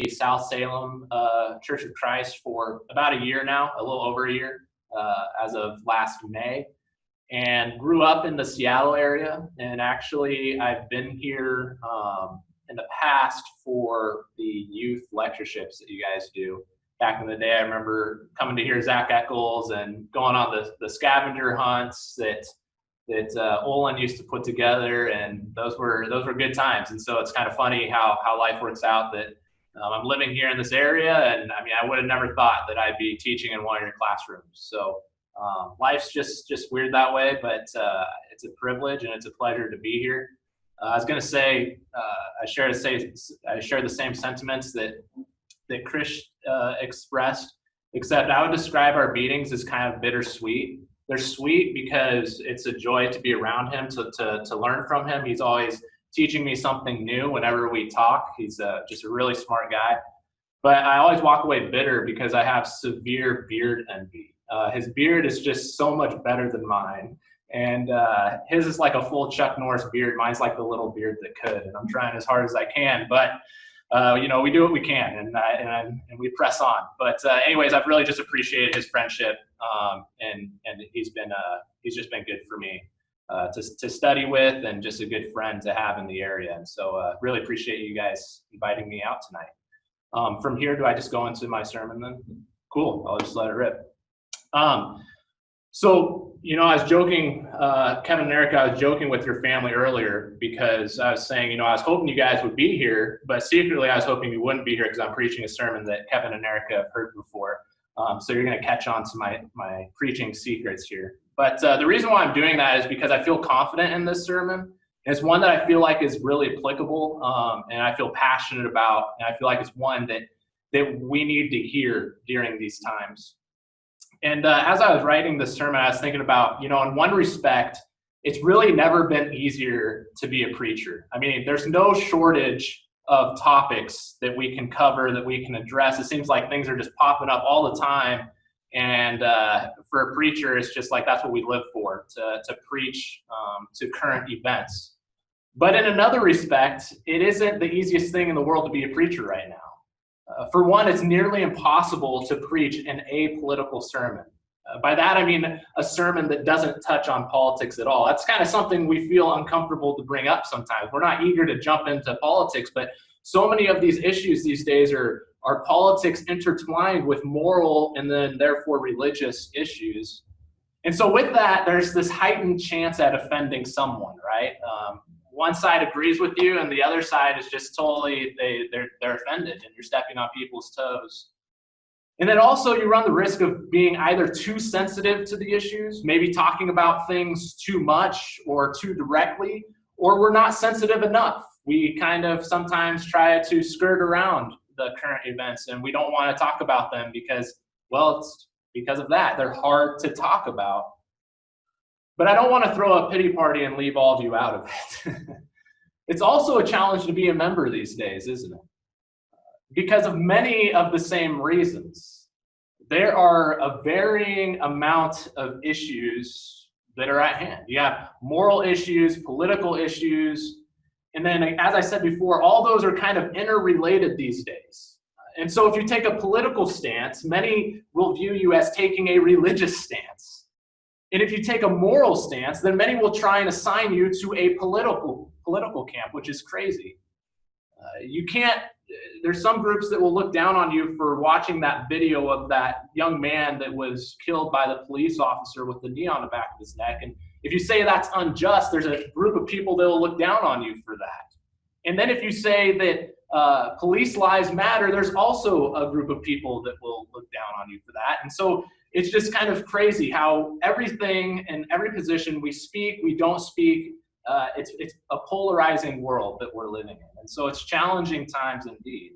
the South Salem Church of Christ for about a year now, a little over a year, as of last May, and grew up in the Seattle area. And actually, I've been here in the past for the youth lectureships that you guys do. Back in the day, I remember coming to hear Zach Eccles and going on the scavenger hunts that Olin used to put together, and those were good times. And so it's kind of funny how life works out that I'm living here in this area, and I mean, I would have never thought that I'd be teaching in one of your classrooms. So life's just weird that way, but it's a privilege and it's a pleasure to be here. I was going to say I share the same sentiments that Chris expressed, except I would describe our meetings as kind of bittersweet. They're sweet because it's a joy to be around him, to learn from him. He's always teaching me something new whenever we talk. He's just a really smart guy. But I always walk away bitter because I have severe beard envy. His beard is just so much better than mine. And his is like a full Chuck Norris beard. Mine's like the little beard that could. And I'm trying as hard as I can. But we do what we can, and we press on. But anyways, I've really just appreciated his friendship, and he's just been good for me to study with, and just a good friend to have in the area. And so really appreciate you guys inviting me out tonight. From here, do I just go into my sermon then? Cool, I'll just let it rip. So, I was joking, Kevin and Erica, I was joking with your family earlier because I was saying, I was hoping you guys would be here, but secretly I was hoping you wouldn't be here because I'm preaching a sermon that Kevin and Erica have heard before. So you're going to catch on to my preaching secrets here. But the reason why I'm doing that is because I feel confident in this sermon. It's one that I feel like is really applicable, and I feel passionate about, and I feel like it's one that we need to hear during these times. And as I was writing this sermon, I was thinking about, in one respect, it's really never been easier to be a preacher. I mean, there's no shortage of topics that we can cover, that we can address. It seems like things are just popping up all the time. And for a preacher, it's just like that's what we live for, to preach to current events. But in another respect, it isn't the easiest thing in the world to be a preacher right now. For one, it's nearly impossible to preach an apolitical sermon. By that, I mean a sermon that doesn't touch on politics at all. That's kind of something we feel uncomfortable to bring up sometimes. We're not eager to jump into politics, but so many of these issues these days are politics intertwined with moral and then therefore religious issues. And so with that, there's this heightened chance at offending someone, right? One side agrees with you, and the other side is just totally, they're offended, and you're stepping on people's toes. And then also you run the risk of being either too sensitive to the issues, maybe talking about things too much or too directly, or we're not sensitive enough. We kind of sometimes try to skirt around the current events, and we don't want to talk about them because, well, it's because of that. They're hard to talk about. But I don't want to throw a pity party and leave all of you out of it. It's also a challenge to be a member these days, isn't it? Because of many of the same reasons. There are a varying amount of issues that are at hand. You have moral issues, political issues, and then, as I said before, all those are kind of interrelated these days. And so if you take a political stance, many will view you as taking a religious stance. And if you take a moral stance, then many will try and assign you to a political camp, which is crazy. There's some groups that will look down on you for watching that video of that young man that was killed by the police officer with the knee on the back of his neck. And if you say that's unjust, there's a group of people that will look down on you for that. And then if you say that police lives matter, there's also a group of people that will look down on you for that. And so it's just kind of crazy how everything and every position we speak, we don't speak, it's a polarizing world that we're living in. And so it's challenging times indeed.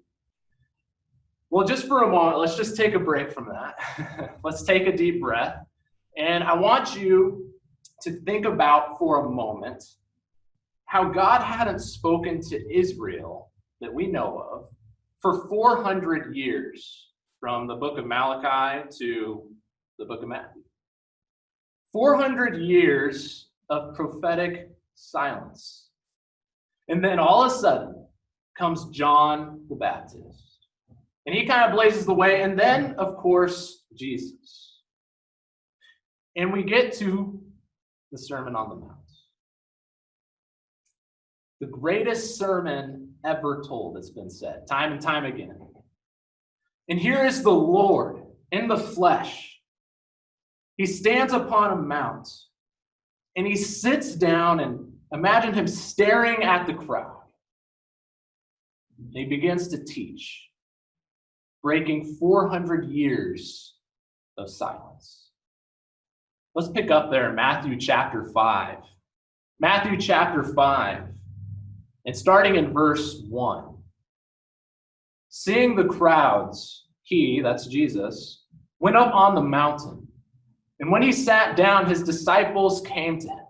Well, just for a moment, let's just take a break from that. Let's take a deep breath. And I want you to think about for a moment how God hadn't spoken to Israel that we know of for 400 years, from the book of Malachi to the book of Matthew. 400 years of prophetic silence. And then all of a sudden comes John the Baptist. And he kind of blazes the way. And then, of course, Jesus. And we get to the Sermon on the Mount. The greatest sermon ever told, it's been said, time and time again. And here is the Lord in the flesh. He stands upon a mount, and he sits down, and imagine him staring at the crowd. He begins to teach, breaking 400 years of silence. Let's pick up there in Matthew chapter 5. Matthew chapter 5, and starting in verse 1. Seeing the crowds, he, that's Jesus, went up on the mountain. And when he sat down, his disciples came to him.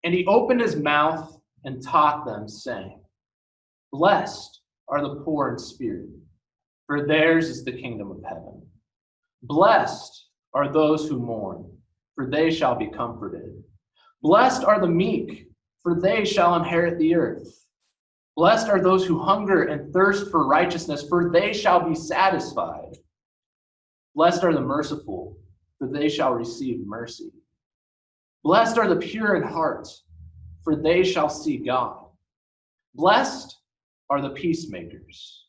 And he opened his mouth and taught them, saying, Blessed are the poor in spirit, for theirs is the kingdom of heaven. Blessed are those who mourn, for they shall be comforted. Blessed are the meek, for they shall inherit the earth. Blessed are those who hunger and thirst for righteousness, for they shall be satisfied. Blessed are the merciful, for they shall receive mercy. Blessed are the pure in heart, for they shall see God. Blessed are the peacemakers,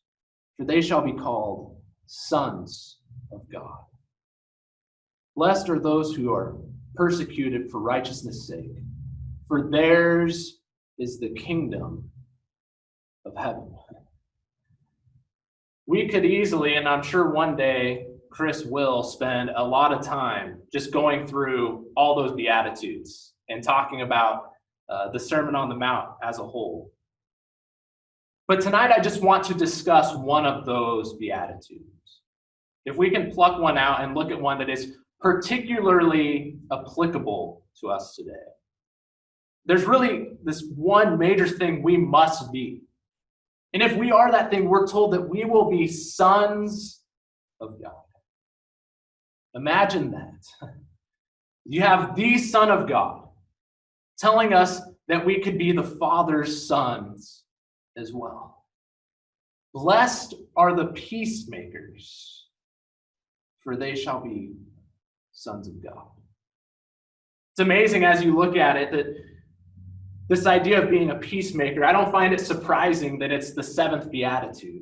for they shall be called sons of God. Blessed are those who are persecuted for righteousness' sake, for theirs is the kingdom of heaven. We could easily, and I'm sure one day Chris will, spend a lot of time just going through all those Beatitudes and talking about the Sermon on the Mount as a whole. But tonight I just want to discuss one of those Beatitudes. If we can pluck one out and look at one that is particularly applicable to us today. There's really this one major thing we must be. And if we are that thing, we're told that we will be sons of God. Imagine that. You have the Son of God telling us that we could be the Father's sons as well. Blessed are the peacemakers, for they shall be sons of God. It's amazing as you look at it that this idea of being a peacemaker, I don't find it surprising that it's the seventh beatitude.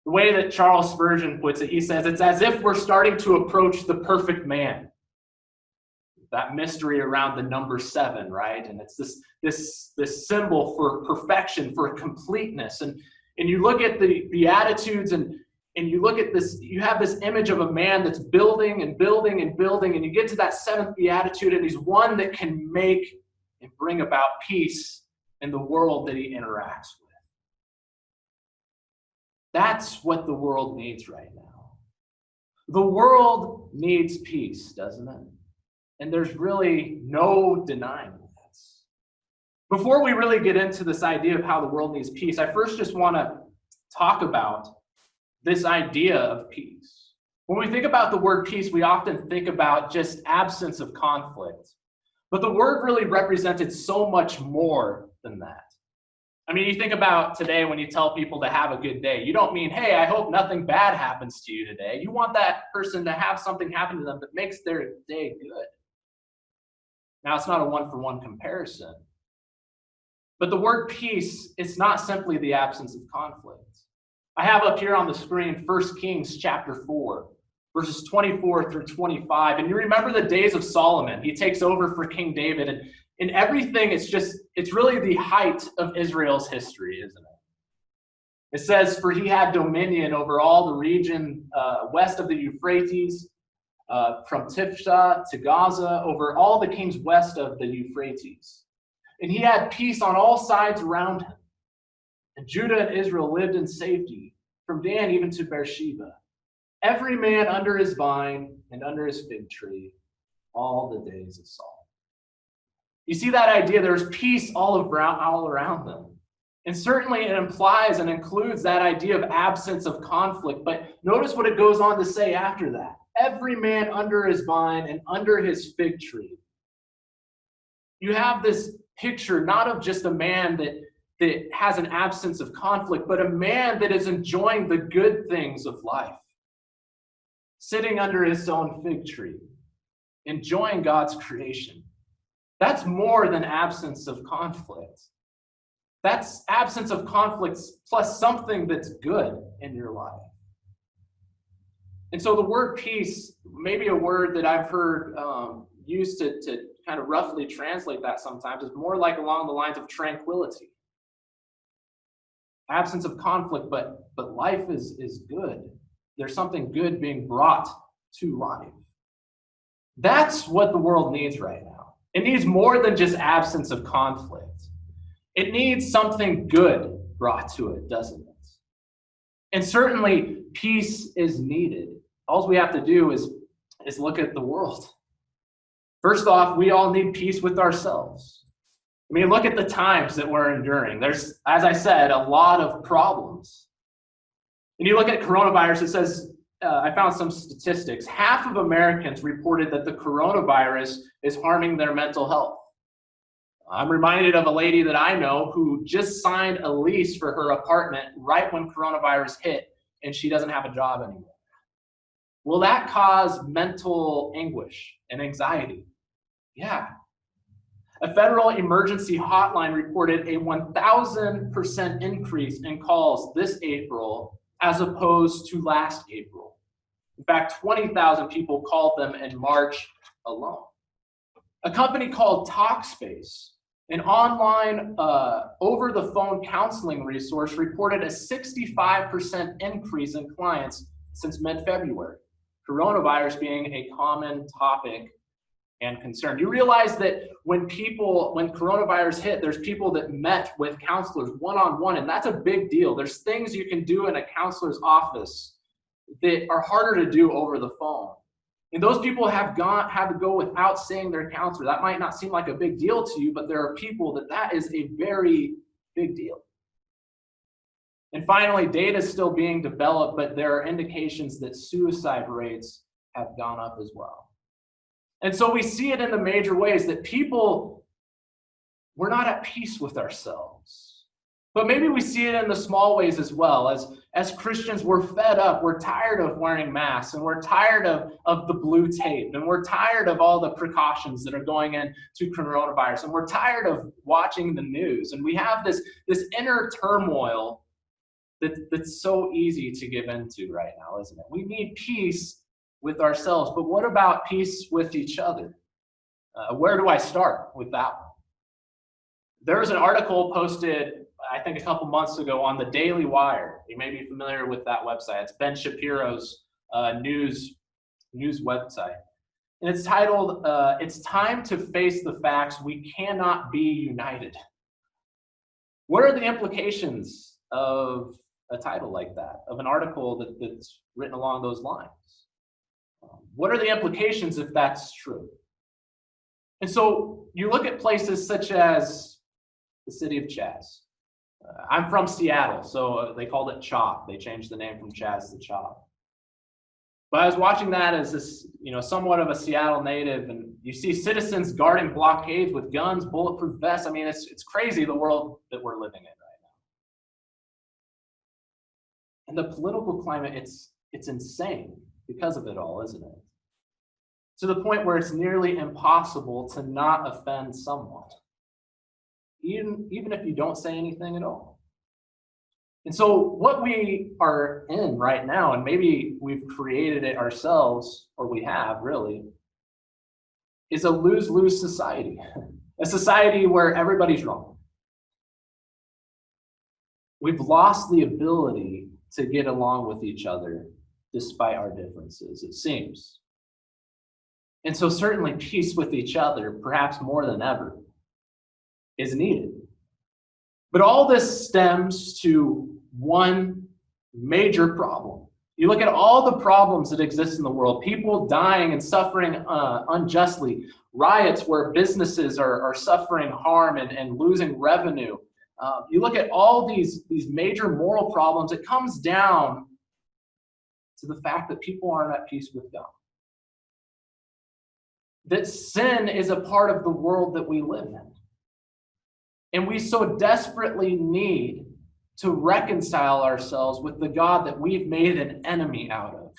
The way that Charles Spurgeon puts it, he says, it's as if we're starting to approach the perfect man. That mystery around the number 7, right? And it's this symbol for perfection, for completeness. And you look at the Beatitudes and you look at this, you have this image of a man that's building and building and building, and you get to that 7th Beatitude, and he's one that can make and bring about peace in the world that he interacts with. That's what the world needs right now. The world needs peace, doesn't it? And there's really no denying this. Before we really get into this idea of how the world needs peace, I first just want to talk about this idea of peace. When we think about the word peace, we often think about just absence of conflict. But the word really represented so much more than that. I mean, you think about today when you tell people to have a good day, you don't mean, hey, I hope nothing bad happens to you today. You want that person to have something happen to them that makes their day good. Now, it's not a one-for-one comparison. But the word peace is not simply the absence of conflict. I have up here on the screen 1 Kings chapter 4, verses 24 through 25. And you remember the days of Solomon. He takes over for King David. And in everything, it's really the height of Israel's history, isn't it? It says, for he had dominion over all the region west of the Euphrates, from Tifsa to Gaza, over all the kings west of the Euphrates. And he had peace on all sides around him. And Judah and Israel lived in safety, from Dan even to Beersheba. Every man under his vine and under his fig tree, all the days of Saul. You see that idea? There's peace all around them. And certainly it implies and includes that idea of absence of conflict. But notice what it goes on to say after that. Every man under his vine and under his fig tree. You have this picture not of just a man that that has an absence of conflict, but a man that is enjoying the good things of life, sitting under his own fig tree, enjoying God's creation. That's more than absence of conflict. That's absence of conflict plus something that's good in your life. And so the word peace, maybe a word that I've heard used to kind of roughly translate that sometimes, is more like along the lines of tranquility. Absence of conflict, but life is good. There's something good being brought to life. That's what the world needs right now. It needs more than just absence of conflict. It needs something good brought to it, doesn't it? And certainly peace is needed. All we have to do is look at the world. First off, we all need peace with ourselves. I mean, look at the times that we're enduring. There's, as I said, a lot of problems. And you look at coronavirus, it says, I found some statistics. Half of Americans reported that the coronavirus is harming their mental health. I'm reminded of a lady that I know who just signed a lease for her apartment right when coronavirus hit, and she doesn't have a job anymore. Will that cause mental anguish and anxiety? Yeah. A federal emergency hotline reported a 1,000% increase in calls this April as opposed to last April. In fact, 20,000 people called them in March alone. A company called Talkspace, an online over-the-phone counseling resource, reported a 65% increase in clients since mid-February, coronavirus being a common topic and concern. You realize that when coronavirus hit, there's people that met with counselors one-on-one, and that's a big deal. There's things you can do in a counselor's office that are harder to do over the phone. And those people had to go without seeing their counselor. That might not seem like a big deal to you, but there are people that is a very big deal. And finally, data is still being developed, but there are indications that suicide rates have gone up as well. And so we see it in the major ways that we're not at peace with ourselves. But maybe we see it in the small ways as well. As Christians, we're fed up. We're tired of wearing masks, and we're tired of the blue tape, and we're tired of all the precautions that are going into coronavirus, and we're tired of watching the news. And we have this inner turmoil that's so easy to give into right now, isn't it? We need peace with ourselves, but what about peace with each other? Where do I start with that one? There was an article posted, I think a couple months ago, on the Daily Wire. You may be familiar with that website. It's Ben Shapiro's news website. And it's titled, "It's Time to Face the Facts. We Cannot Be United." What are the implications of a title like that, of an article that's written along those lines? What are the implications if that's true? And so you look at places such as the city of Chaz. I'm from Seattle, so they called it CHOP. They changed the name from Chaz to CHOP. But I was watching that as this, somewhat of a Seattle native, and you see citizens guarding blockades with guns, bulletproof vests. I mean, it's crazy, the world that we're living in right now. And the political climate, it's insane because of it all, isn't it? To the point where it's nearly impossible to not offend someone, even if you don't say anything at all. And so what we are in right now, and maybe we've created it ourselves, or we have really, is a lose-lose society. A society where everybody's wrong. We've lost the ability to get along with each other despite our differences, it seems. And so certainly peace with each other, perhaps more than ever, is needed. But all this stems to one major problem. You look at all the problems that exist in the world, people dying and suffering unjustly, riots where businesses are suffering harm and losing revenue. You look at all these major moral problems, it comes down to the fact that people aren't at peace with God. That sin is a part of the world that we live in. And we so desperately need to reconcile ourselves with the God that we've made an enemy out of.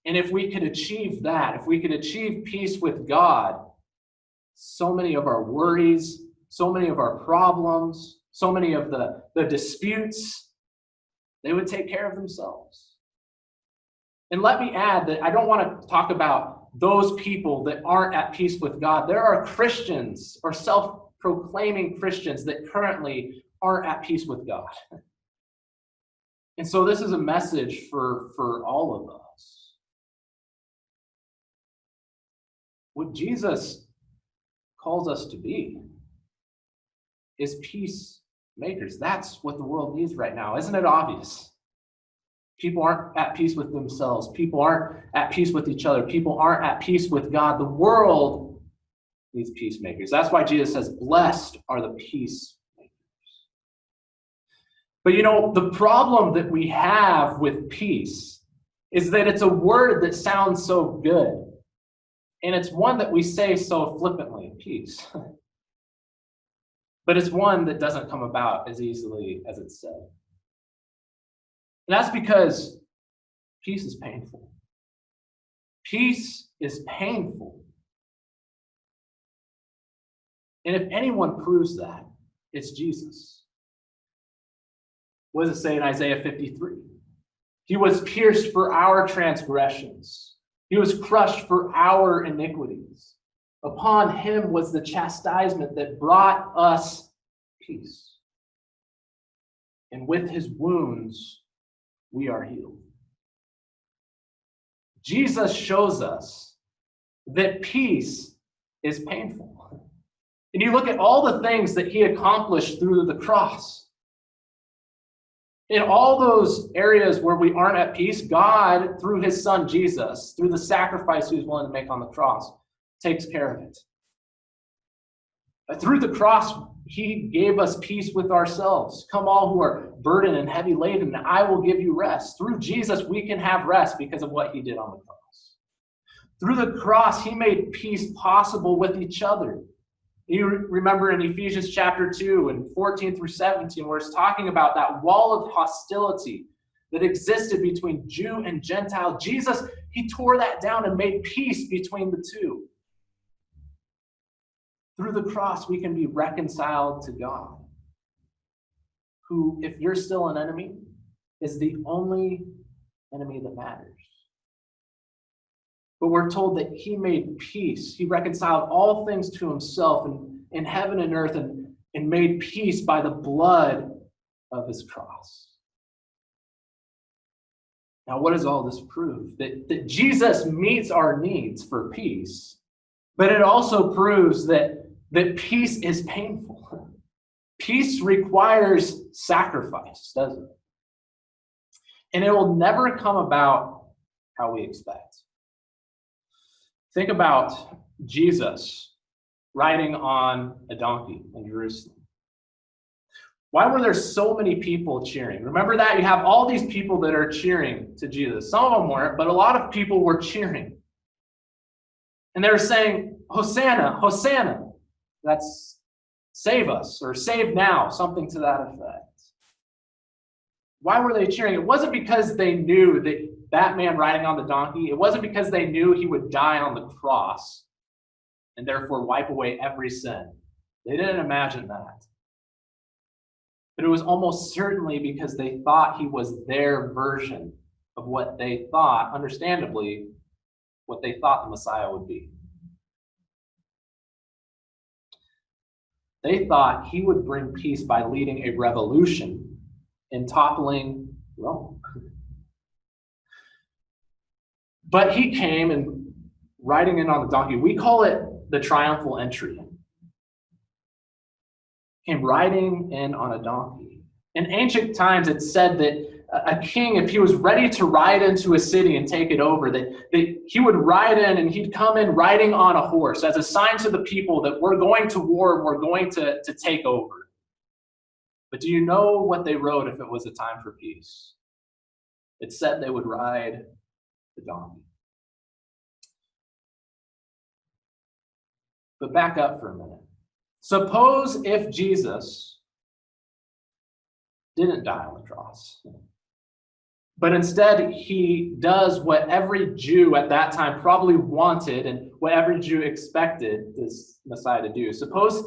And if we could achieve that, if we could achieve peace with God, so many of our worries, so many of our problems, so many of the disputes, they would take care of themselves. And let me add that I don't want to talk about those people that aren't at peace with God. There are Christians or self-proclaiming Christians that currently aren't at peace with God. And so this is a message for all of us. What Jesus calls us to be is peacemakers. That's what the world needs right now. Isn't it obvious? People aren't at peace with themselves. People aren't at peace with each other. People aren't at peace with God. The world needs peacemakers. That's why Jesus says, blessed are the peacemakers. But the problem that we have with peace is that it's a word that sounds so good. And it's one that we say so flippantly, peace. But it's one that doesn't come about as easily as it's said. And that's because peace is painful. Peace is painful. And if anyone proves that, it's Jesus. What does it say in Isaiah 53? He was pierced for our transgressions. He was crushed for our iniquities. Upon him was the chastisement that brought us peace. And with his wounds, we are healed. Jesus shows us that peace is painful. And you look at all the things that he accomplished through the cross. In all those areas where we aren't at peace, God, through his son Jesus, through the sacrifice he was willing to make on the cross, takes care of it. Through the cross, he gave us peace with ourselves. Come all who are burdened and heavy laden, and I will give you rest. Through Jesus, we can have rest because of what he did on the cross. Through the cross, he made peace possible with each other. You remember in Ephesians chapter 2 and 14 through 17, where it's talking about that wall of hostility that existed between Jew and Gentile. Jesus, he tore that down and made peace between the two. Through the cross, we can be reconciled to God, who, if you're still an enemy, is the only enemy that matters. But we're told that he made peace. He reconciled all things to himself in heaven and earth and made peace by the blood of his cross. Now, what does all this prove? That Jesus meets our needs for peace, but it also proves that peace is painful. Peace requires sacrifice, doesn't it? And it will never come about how we expect. Think about Jesus riding on a donkey in Jerusalem. Why were there so many people cheering? Remember that? You have all these people that are cheering to Jesus. Some of them weren't, but a lot of people were cheering. And they were saying, Hosanna, Hosanna. That's save us or save now, something to that effect. Why were they cheering? It wasn't because they knew that man riding on the donkey, it wasn't because they knew he would die on the cross and therefore wipe away every sin. They didn't imagine that. But it was almost certainly because they thought he was their version of what they thought, understandably, what they thought the Messiah would be. They thought he would bring peace by leading a revolution and toppling Rome. But he came and riding in on the donkey. We call it the triumphal entry. Came riding in on a donkey. In ancient times, it said that a king, if he was ready to ride into a city and take it over, that he would ride in and he'd come in riding on a horse as a sign to the people that we're going to war, we're going to take over. But do you know what they wrote if it was a time for peace? It said they would ride the donkey. But back up for a minute. Suppose if Jesus didn't die on the cross, but instead he does what every Jew at that time probably wanted and what every Jew expected this Messiah to do. Suppose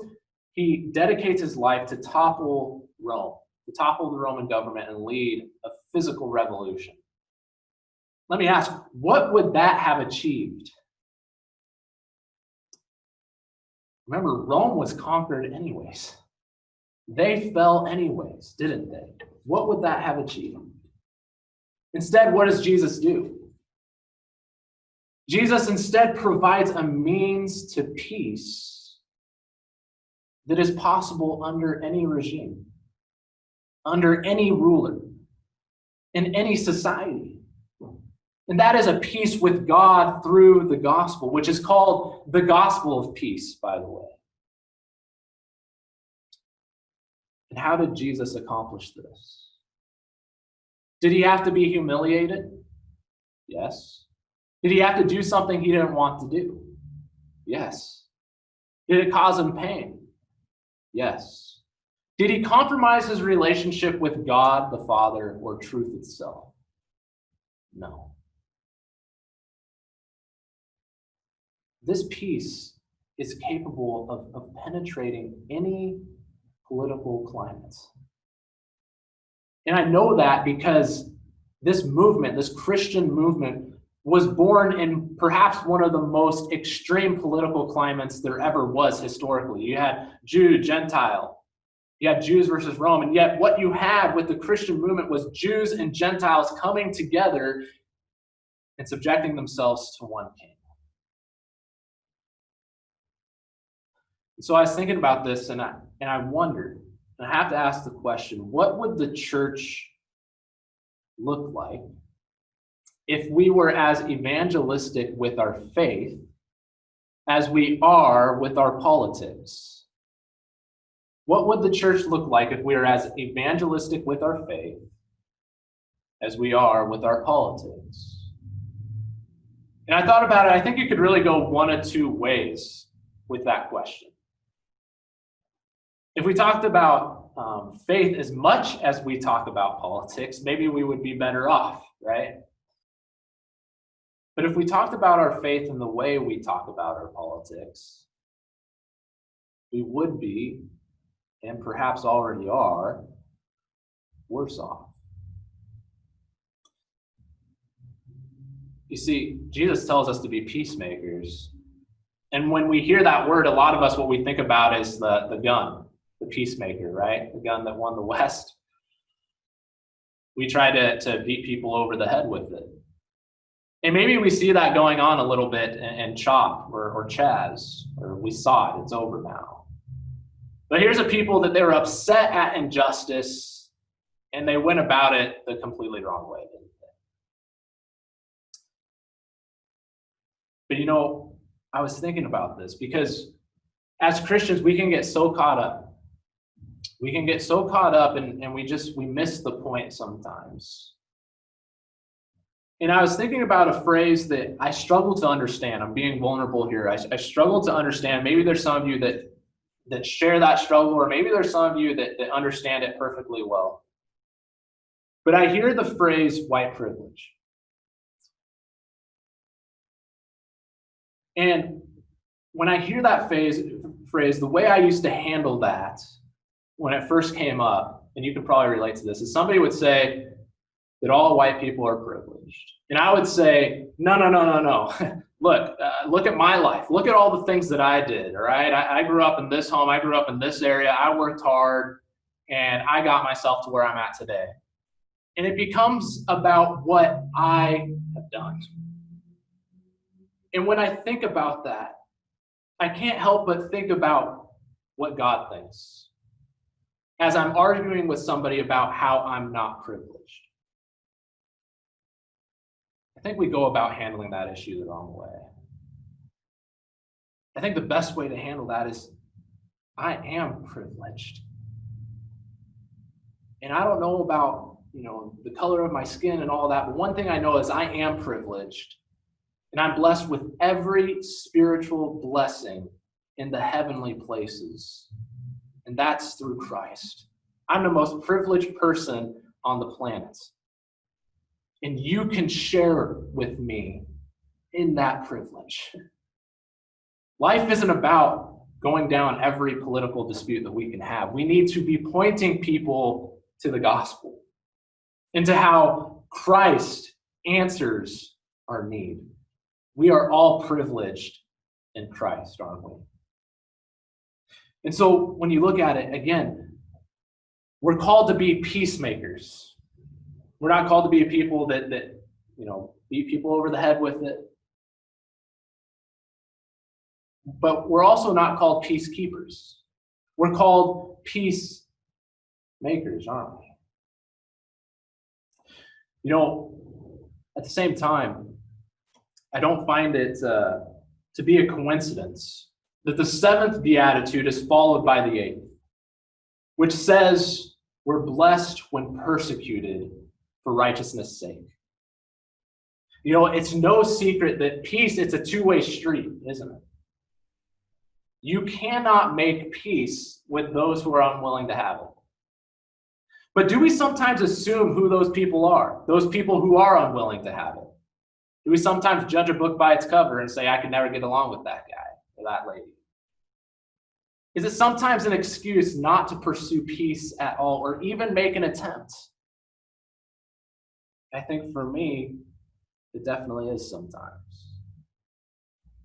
he dedicates his life to topple Rome, to topple the Roman government and lead a physical revolution. Let me ask, what would that have achieved? Remember, Rome was conquered anyways. They fell anyways, didn't they? What would that have achieved? Instead, what does Jesus do? Jesus instead provides a means to peace that is possible under any regime, under any ruler, in any society. And that is a peace with God through the gospel, which is called the gospel of peace, by the way. And how did Jesus accomplish this? Did he have to be humiliated? Yes. Did he have to do something he didn't want to do? Yes. Did it cause him pain? Yes. Did he compromise his relationship with God the Father or truth itself? No. This peace is capable of penetrating any political climate. And I know that because this movement, this Christian movement, was born in perhaps one of the most extreme political climates there ever was historically. You had Jew, Gentile. You had Jews versus Rome. And yet what you had with the Christian movement was Jews and Gentiles coming together and subjecting themselves to one king. So I was thinking about this, and I wondered, and I have to ask the question, what would the church look like if we were as evangelistic with our faith as we are with our politics? What would the church look like if we were as evangelistic with our faith as we are with our politics? And I thought about it. I think you could really go one of two ways with that question. If we talked about faith as much as we talk about politics, maybe we would be better off, right? But if we talked about our faith in the way we talk about our politics, we would be, and perhaps already are, worse off. You see, Jesus tells us to be peacemakers. And when we hear that word, a lot of us, what we think about is the gun. The peacemaker, right? The gun that won the West. We try to beat people over the head with it. And maybe we see that going on a little bit in CHOP or Chaz, or we saw it, it's over now. But here's a people that they were upset at injustice, and they went about it the completely wrong way, didn't they? But I was thinking about this because as Christians, we can get so caught up. We can get so caught up and we miss the point sometimes. And I was thinking about a phrase that I struggle to understand. I'm being vulnerable here. I struggle to understand. Maybe there's some of you that share that struggle, or maybe there's some of you that understand it perfectly well. But I hear the phrase white privilege. And when I hear that phrase, the way I used to handle that when it first came up, and you can probably relate to this, is somebody would say that all white people are privileged. And I would say, no. Look at my life. Look at all the things that I did, all right? I grew up in this home. I grew up in this area. I worked hard, and I got myself to where I'm at today. And it becomes about what I have done. And when I think about that, I can't help but think about what God thinks as I'm arguing with somebody about how I'm not privileged. I think we go about handling that issue the wrong way. I think the best way to handle that is, I am privileged. And I don't know about, the color of my skin and all that, but one thing I know is I am privileged. And I'm blessed with every spiritual blessing in the heavenly places. And that's through Christ. I'm the most privileged person on the planet. And you can share with me in that privilege. Life isn't about going down every political dispute that we can have. We need to be pointing people to the gospel and to how Christ answers our need. We are all privileged in Christ, aren't we? And so when you look at it, again, we're called to be peacemakers. We're not called to be people that beat people over the head with it. But we're also not called peacekeepers. We're called peacemakers, aren't we? At the same time, I don't find it to be a coincidence that the seventh beatitude is followed by the eighth, which says we're blessed when persecuted for righteousness' sake. It's no secret that peace, it's a two-way street, isn't it? You cannot make peace with those who are unwilling to have it. But do we sometimes assume who those people are? Those people who are unwilling to have it? Do we sometimes judge a book by its cover and say, I could never get along with that guy or that lady? Is it sometimes an excuse not to pursue peace at all or even make an attempt? I think for me, it definitely is sometimes.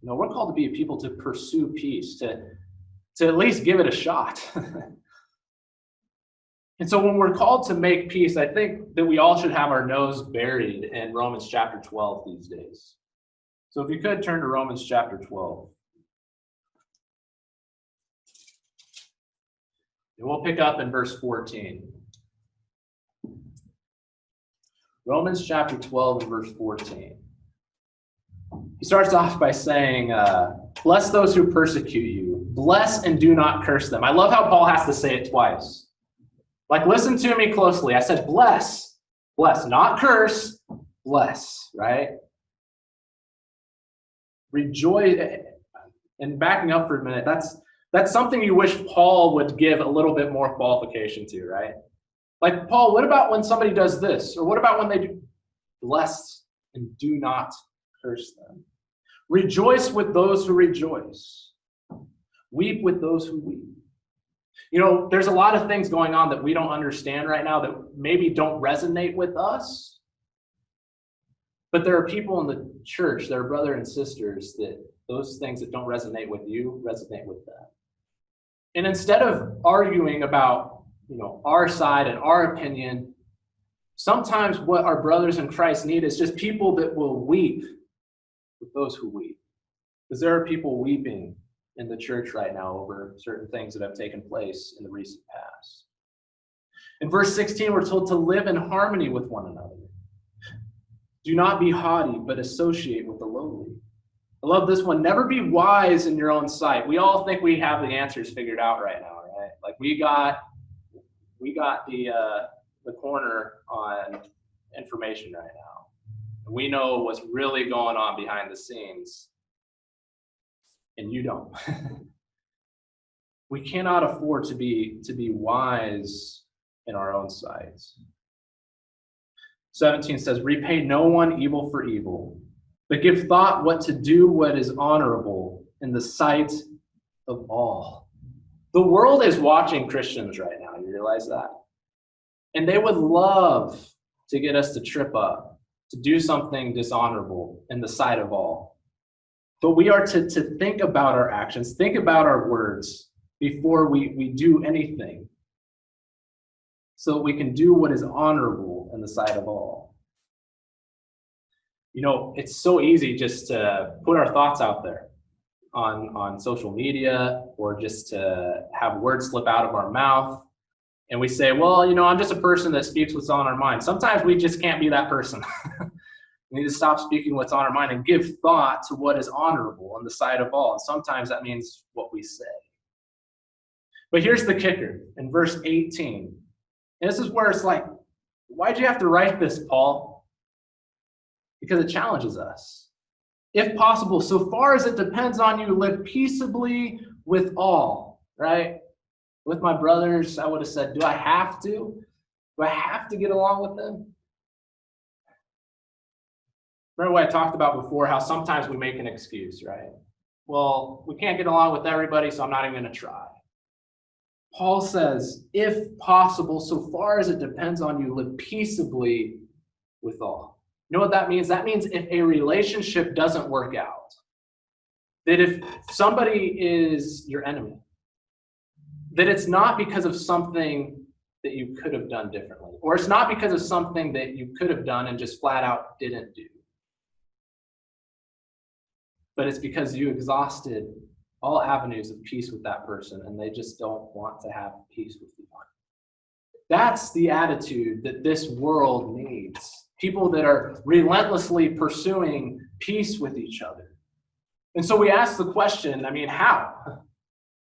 We're called to be a people to pursue peace, to at least give it a shot. And so when we're called to make peace, I think that we all should have our nose buried in Romans chapter 12 these days. So if you could turn to Romans chapter 12. And we'll pick up in verse 14. Romans chapter 12 and verse 14. He starts off by saying, bless those who persecute you. Bless and do not curse them. I love how Paul has to say it twice. Like, listen to me closely. I said bless. Bless, not curse. Bless, right? Rejoice. And backing up for a minute, that's something you wish Paul would give a little bit more qualification to, right? Like, Paul, what about when somebody does this? Or what about when they do? Bless and do not curse them. Rejoice with those who rejoice. Weep with those who weep. There's a lot of things going on that we don't understand right now that maybe don't resonate with us. But there are people in the church, there are brothers and sisters, that those things that don't resonate with you resonate with them. And instead of arguing about, our side and our opinion, sometimes what our brothers in Christ need is just people that will weep with those who weep. Because there are people weeping in the church right now over certain things that have taken place in the recent past. In verse 16, we're told to live in harmony with one another. Do not be haughty, but associate with the lowly. I love this one. Never be wise in your own sight. We all think we have the answers figured out right now, right? Like we got the corner on information right now. We know what's really going on behind the scenes. And you don't. We cannot afford to be wise in our own sights. 17 says, repay no one evil for evil, but give thought what to do what is honorable in the sight of all. The world is watching Christians right now. You realize that? And they would love to get us to trip up, to do something dishonorable in the sight of all. But we are to think about our actions, think about our words before we do anything, so that we can do what is honorable in the sight of all. It's so easy just to put our thoughts out there on social media, or just to have words slip out of our mouth. And we say, well, I'm just a person that speaks what's on our mind. Sometimes we just can't be that person. We need to stop speaking what's on our mind and give thought to what is honorable in the sight of all. And sometimes that means what we say. But here's the kicker in verse 18. And this is where it's like, why'd you have to write this, Paul? Because it challenges us. If possible, so far as it depends on you, live peaceably with all, right? With my brothers, I would have said, do I have to? Do I have to get along with them? Remember what I talked about before, how sometimes we make an excuse, right? Well, we can't get along with everybody, so I'm not even going to try. Paul says, if possible, so far as it depends on you, live peaceably with all. You know what that means? That means if a relationship doesn't work out, that if somebody is your enemy, that it's not because of something that you could have done differently, or it's not because of something that you could have done and just flat out didn't do, but it's because you exhausted all avenues of peace with that person and they just don't want to have peace with you. That's the attitude that this world needs. People that are relentlessly pursuing peace with each other. And so we ask the question, how?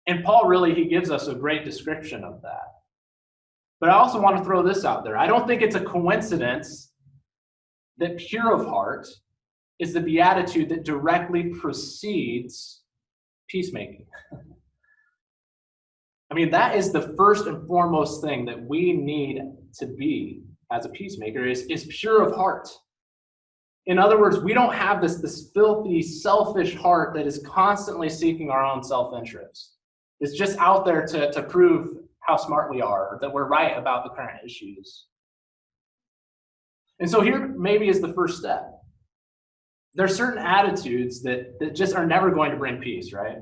And Paul he gives us a great description of that. But I also want to throw this out there. I don't think it's a coincidence that pure of heart is the beatitude that directly precedes peacemaking. That is the first and foremost thing that we need to be as a peacemaker is pure of heart. In other words, we don't have this filthy, selfish heart that is constantly seeking our own self-interest. It's just out there to prove how smart we are, that we're right about the current issues. And so here maybe is the first step. There are certain attitudes that just are never going to bring peace, right?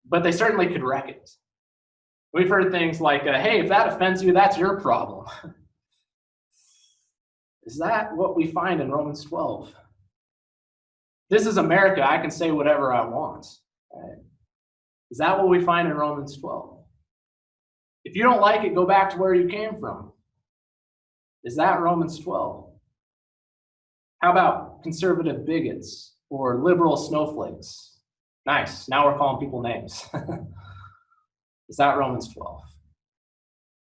But they certainly could wreck it. We've heard things like, hey, if that offends you, that's your problem. Is that what we find in Romans 12? This is America. I can say whatever I want. Right? Is that what we find in Romans 12? If you don't like it, go back to where you came from. Is that Romans 12? How about conservative bigots or liberal snowflakes? Nice. Now we're calling people names. Is that Romans 12?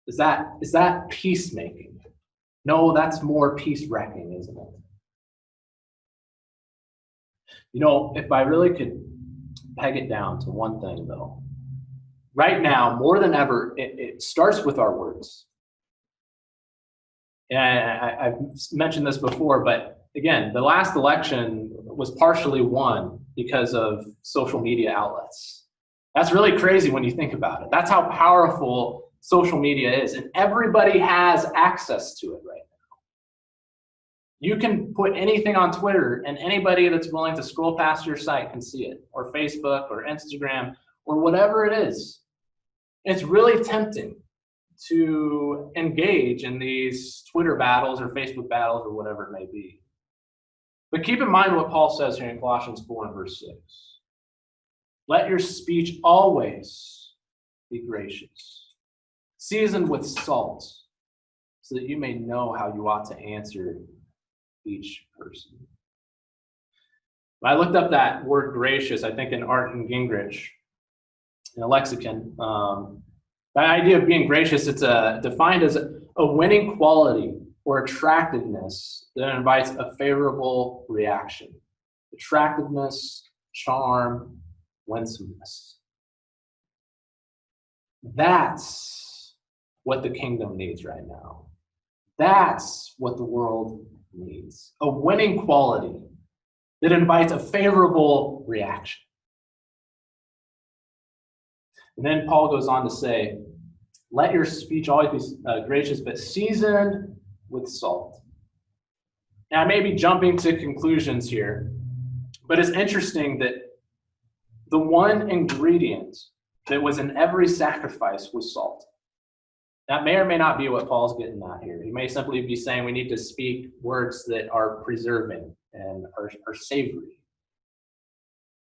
Is that peacemaking? No, that's more peace wrecking, isn't it? If I really could peg it down to one thing, though, right now, more than ever, it starts with our words. And I've mentioned this before, but again, the last election was partially won because of social media outlets. That's really crazy when you think about it. That's how powerful social media is, and everybody has access to it right now. You can put anything on Twitter, and anybody that's willing to scroll past your site can see it, or Facebook, or Instagram, or whatever it is. It's really tempting to engage in these Twitter battles or Facebook battles or whatever it may be. But keep in mind what Paul says here in Colossians 4 and verse 6. Let your speech always be gracious, seasoned with salt, so that you may know how you ought to answer each person. When I looked up that word gracious, I think in Art and Gingrich, in a lexicon, the idea of being gracious, it's defined as a winning quality or attractiveness that invites a favorable reaction. Attractiveness, charm, winsomeness. That's what the kingdom needs right now. That's what the world needs. A winning quality that invites a favorable reaction. And then Paul goes on to say, let your speech always be gracious, but seasoned with salt. Now, I may be jumping to conclusions here, but it's interesting that the one ingredient that was in every sacrifice was salt. That may or may not be what Paul's getting at here. He may simply be saying we need to speak words that are preserving and are savory.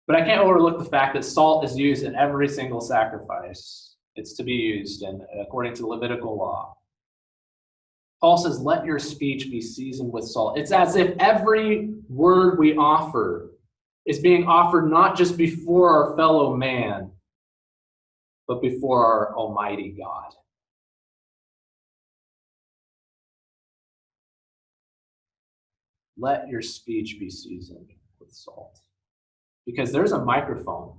But I can't overlook the fact that salt is used in every single sacrifice. It's to be used, and according to the Levitical law. Paul says, let your speech be seasoned with salt. It's as if every word we offer is being offered not just before our fellow man, but before our Almighty God. Let your speech be seasoned with salt. Because there's a microphone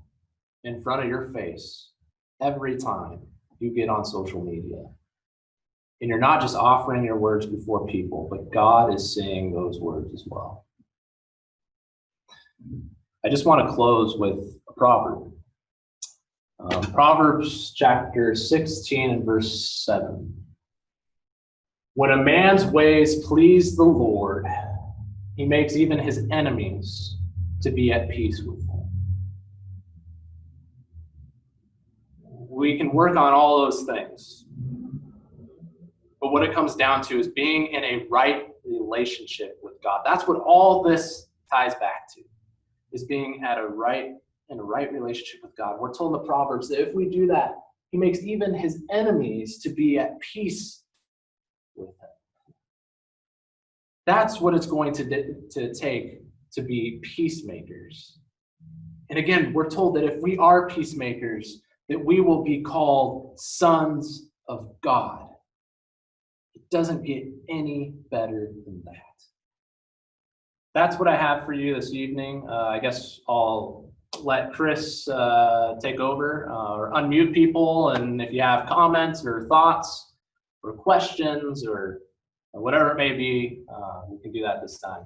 in front of your face every time you get on social media. And you're not just offering your words before people, but God is saying those words as well. I just want to close with a proverb. Proverbs chapter 16 and verse 7. When a man's ways please the Lord, he makes even his enemies to be at peace with him. We can work on all those things. But what it comes down to is being in a right relationship with God. That's what all this ties back to, is being in a right relationship with God. We're told in the Proverbs that if we do that, he makes even his enemies to be at peace with him. That's what it's going to take to be peacemakers. And again, we're told that if we are peacemakers, that we will be called sons of God. It doesn't get any better than that. That's what I have for you this evening. I guess I'll let Chris take over or unmute people. And if you have comments or thoughts or questions or whatever it may be, we can do that this time.